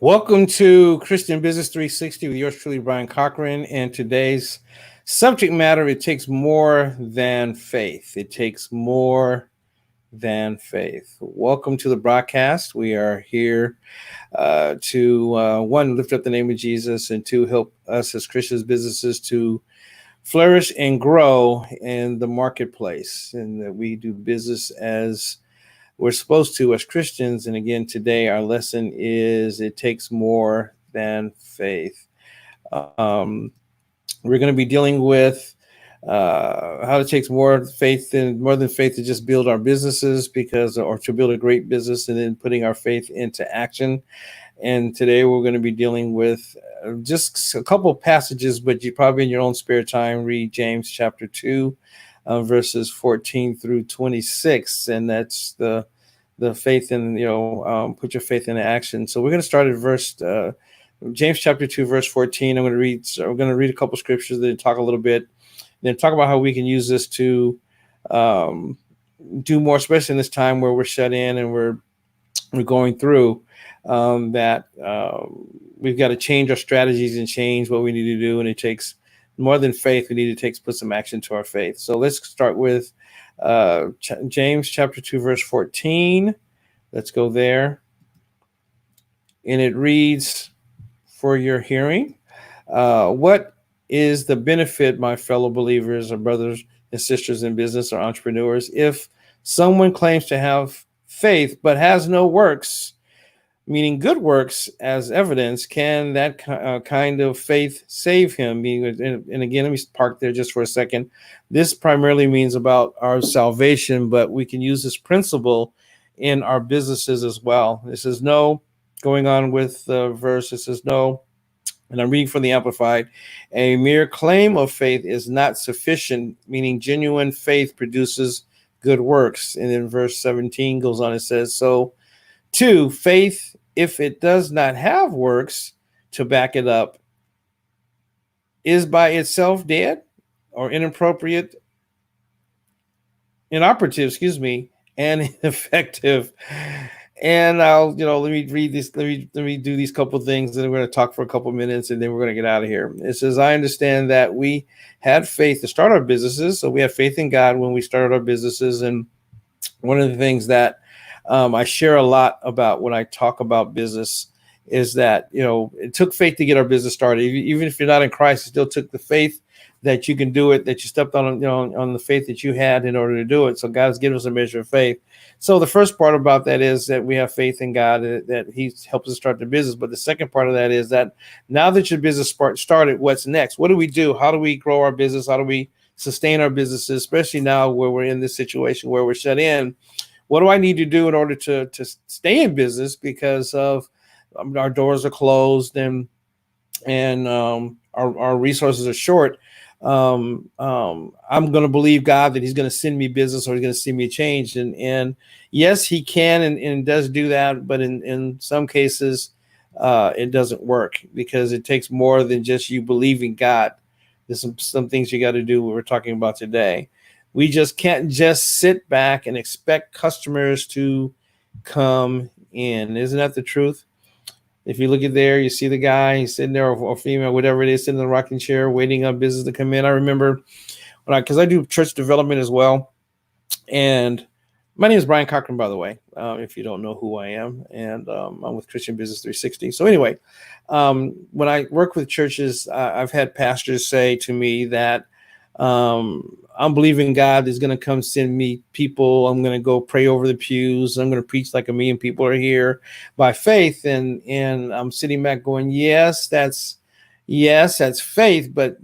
Welcome to Christian Business 360 with yours truly, Brian Cochran. And today's subject matter, it takes more than faith. It takes more than faith. Welcome to the broadcast. We are here to one, lift up the name of Jesus, and two, help us as Christian businesses to flourish and grow in the marketplace, and that we do business as we're supposed to as Christians. And again, today our lesson is it takes more than faith. Um, we're going to be dealing with how it takes more than faith to just build our businesses or to build a great business, and then putting our faith into action. And today we're going to be dealing with just a couple of passages, but you probably in your own spare time read James chapter 2, verses 14 through 26. And that's the faith in, put your faith into action. So we're going to start at James chapter 2, verse 14. We're going to read a couple of scriptures, then talk a little bit, then talk about how we can use this to do more, especially in this time where we're shut in and we're going through we've got to change our strategies and change what we need to do. And it takes more than faith. We need to put some action to our faith. So let's start with James chapter 2, verse 14. Let's go there. And it reads, for your hearing, what is the benefit, my fellow believers or brothers and sisters in business or entrepreneurs, if someone claims to have faith but has no works, meaning good works as evidence? Can that kind of faith save him? And again, let me park there just for a second. This primarily means about our salvation, but we can use this principle in our businesses as well. This is no, going on with the verse, it says no, and I'm reading from the Amplified, a mere claim of faith is not sufficient, meaning genuine faith produces good works. And then verse 17 goes on, it says, so two, faith, if it does not have works to back it up, is by itself dead or inoperative, and ineffective. And let me read this. Let me do these couple things, and then we're going to talk for a couple minutes, and then we're going to get out of here. It says, I understand that we had faith to start our businesses. So we have faith in God when we started our businesses. And one of the things that I share a lot about when I talk about business is that, it took faith to get our business started. Even if you're not in Christ, it still took the faith that you can do it, that you stepped on the faith that you had in order to do it. So God has given us a measure of faith. So the first part about that is that we have faith in God, that he helps us start the business. But the second part of that is that now that your business started, what's next? What do we do? How do we grow our business? How do we sustain our businesses, especially now where we're in this situation where we're shut in? What do I need to do in order to stay in business because of our doors are closed and our resources are short? I'm going to believe God that he's going to send me business, or he's going to see me change. And yes, he can and does do that. But in some cases, it doesn't work because it takes more than just you believing God. There's some things you got to do what we're talking about today. We just can't just sit back and expect customers to come in. Isn't that the truth? If you look at there, you see the guy, he's sitting there, or female, whatever it is, sitting in the rocking chair, waiting on business to come in. I remember because I do church development as well. And my name is Brian Cochran, by the way, if you don't know who I am. And I'm with Christian Business 360. So anyway, when I work with churches, I've had pastors say to me that I'm believing God is going to come send me people. I'm going to go pray over the pews. I'm going to preach like 1 million people are here by faith. And I'm sitting back going, yes, that's faith. But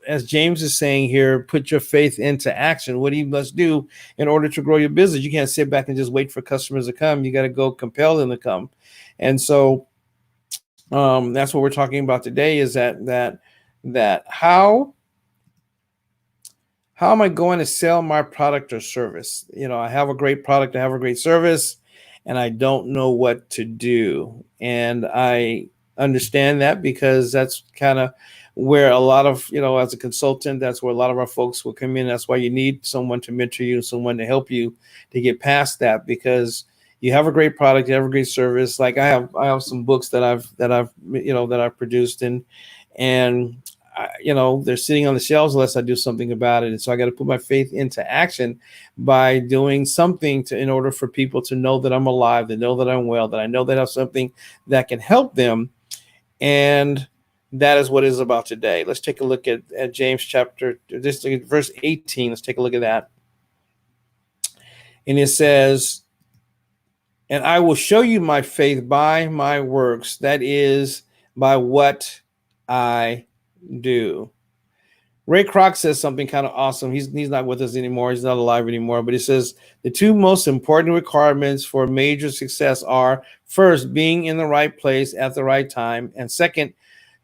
as James is saying here, put your faith into action. What do you must do in order to grow your business? You can't sit back and just wait for customers to come. You got to go compel them to come. And so that's what we're talking about today, is that how am I going to sell my product or service? I have a great product, I have a great service, and I don't know what to do. And I understand that because that's kind of where a lot of, as a consultant, that's where a lot of our folks will come in. That's why you need someone to mentor you, someone to help you to get past that, because You have a great product, you have a great service. Like I have some books that I've produced, and they're sitting on the shelves unless I do something about it. And so I got to put my faith into action by doing something in order for people to know that I'm alive, to know that I'm well, that I know that I have something that can help them. And that is what it is about today. Let's take a look at James chapter, this verse 18. Let's take a look at that. And it says, and I will show you my faith by my works. That is by what I do. Ray Kroc says something kind of awesome. He's not with us anymore. He's not alive anymore. But he says the two most important requirements for major success are, first, being in the right place at the right time, and second,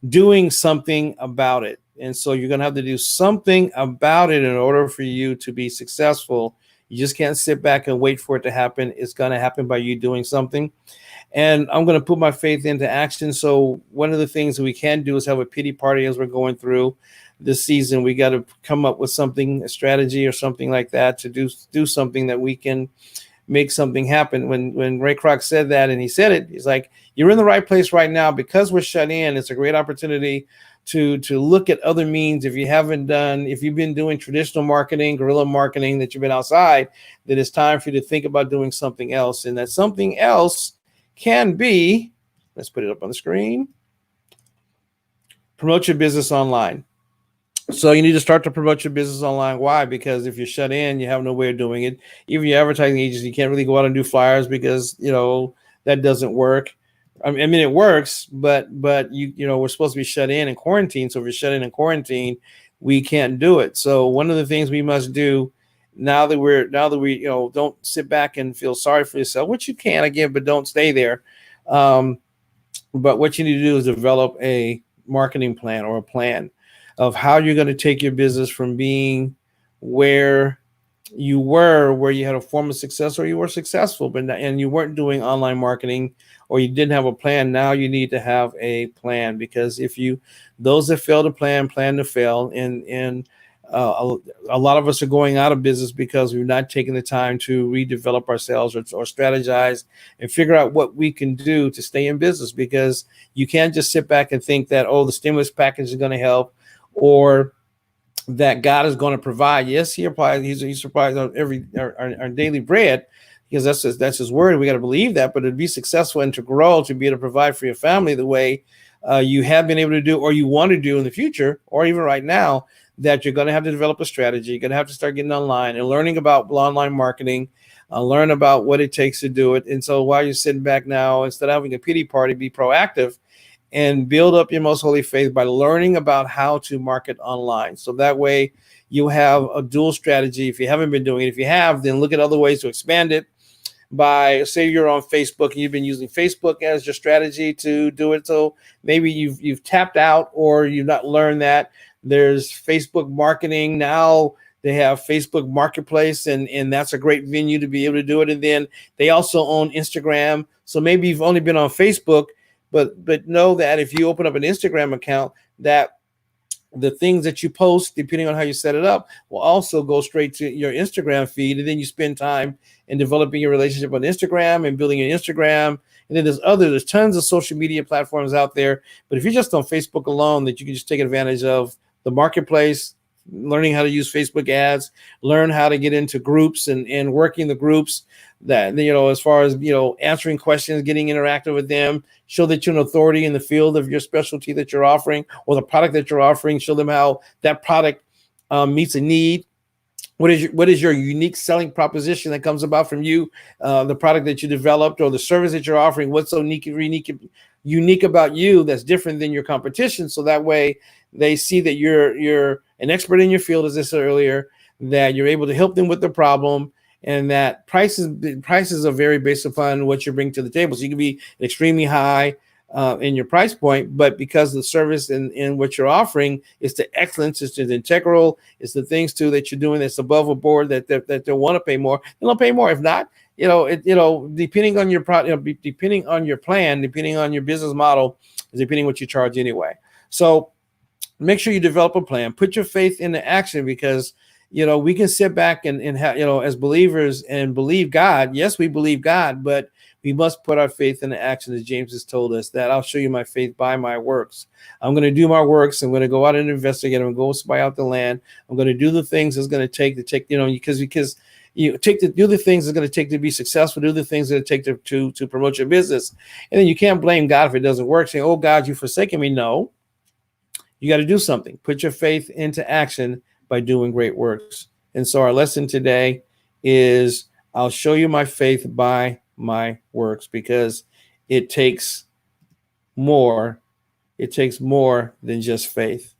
doing something about it. And so you're going to have to do something about it in order for you to be successful. You just can't sit back and wait for it to happen. It's going to happen by you doing something. And I'm going to put my faith into action. So one of the things that we can do is have a pity party as we're going through this season. We got to come up with something, a strategy or something like that to do something that we can make something happen. When Ray Kroc said that, and he said it, he's like, you're in the right place right now because we're shut in. It's a great opportunity to look at other means. If you've been doing traditional marketing, guerrilla marketing, that you've been outside, then it's time for you to think about doing something else. And that something else can be, let's put it up on the screen, promote your business online. So you need to start to promote your business online. Why? Because if you're shut in, you have no way of doing it. Even your advertising agency, you can't really go out and do flyers because, that doesn't work. I mean, it works, but we're supposed to be shut in and quarantined. So if you're shut in and quarantined, we can't do it. So one of the things we must do now that we don't sit back and feel sorry for yourself, which you can again, but don't stay there. But what you need to do is develop a marketing plan or a plan of how you're going to take your business from being where you had a form of success, or you were successful, and you weren't doing online marketing, or you didn't have a plan. Now you need to have a plan, because those that fail to plan to fail. And a lot of us are going out of business because we've not taken the time to redevelop ourselves or strategize and figure out what we can do to stay in business, because you can't just sit back and think that, the stimulus package is going to help, or that God is going to provide. Yes, he supplies our daily bread, because that's his word. We got to believe that. But to be successful and to grow, to be able to provide for your family the way you have been able to do, or you want to do in the future, or even right now, that you're going to have to develop a strategy. You're going to have to start getting online and learning about online marketing, learn about what it takes to do it. And so while you're sitting back now, instead of having a pity party, be proactive and build up your most holy faith by learning about how to market online. So that way you have a dual strategy. If you haven't been doing it, if you have, then look at other ways to expand it. By, say you're on Facebook and you've been using Facebook as your strategy to do it. So maybe you've tapped out, or you've not learned that there's Facebook marketing. Now they have Facebook Marketplace, and that's a great venue to be able to do it. And then they also own Instagram. So maybe you've only been on Facebook, but know that if you open up an Instagram account, that the things that you post, depending on how you set it up, will also go straight to your Instagram feed. And then you spend time in developing your relationship on Instagram and building your Instagram. And then there's tons of social media platforms out there. But if you're just on Facebook alone, that you can just take advantage of the marketplace, learning how to use Facebook ads, learn how to get into groups and working the groups, that, as far as, answering questions, getting interactive with them, show that you're an authority in the field of your specialty that you're offering, or the product that you're offering, show them how that product meets a need. What is your unique selling proposition that comes about from you, the product that you developed, or the service that you're offering? What's so unique about you that's different than your competition? So that way they see that you're an expert in your field, as I said earlier, that you're able to help them with the problem, and that prices are very based upon what you bring to the table. So you can be extremely high in your price point, but because the service and what you're offering is the excellence, it's the integral, it's the things too that you're doing that's above a board, that they want to pay more, they'll pay more. If not, depending on your product, depending on your plan, depending on your business model, is depending what you charge anyway. So make sure you develop a plan, put your faith into action, because we can sit back and have, as believers and believe God. Yes, we believe God, but we must put our faith into action, as James has told us, that I'll show you my faith by my works. I'm going to do my works. I'm going to go out and investigate. I'm going to go spy out the land. I'm going to do the things it's going to take, because you do the things it's going to take to be successful, do the things that it take to promote your business. And then you can't blame God if it doesn't work, saying, oh, God, you've forsaken me. No, you got to do something. Put your faith into action by doing great works. And so our lesson today is, I'll show you my faith by my works, because it takes more. It takes more than just faith.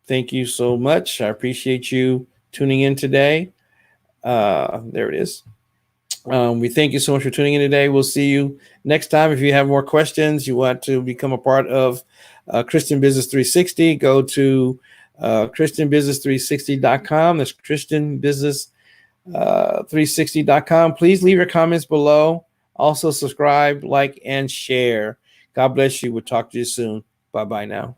Thank you so much. I appreciate you tuning in today. There it is. We thank you so much for tuning in today. We'll see you next time. If you have more questions, you want to become a part of Christian Business 360, go to ChristianBusiness360.com. That's ChristianBusiness360.com. Please leave your comments below. Also subscribe, like, and share. God bless you. We'll talk to you soon. Bye-bye now.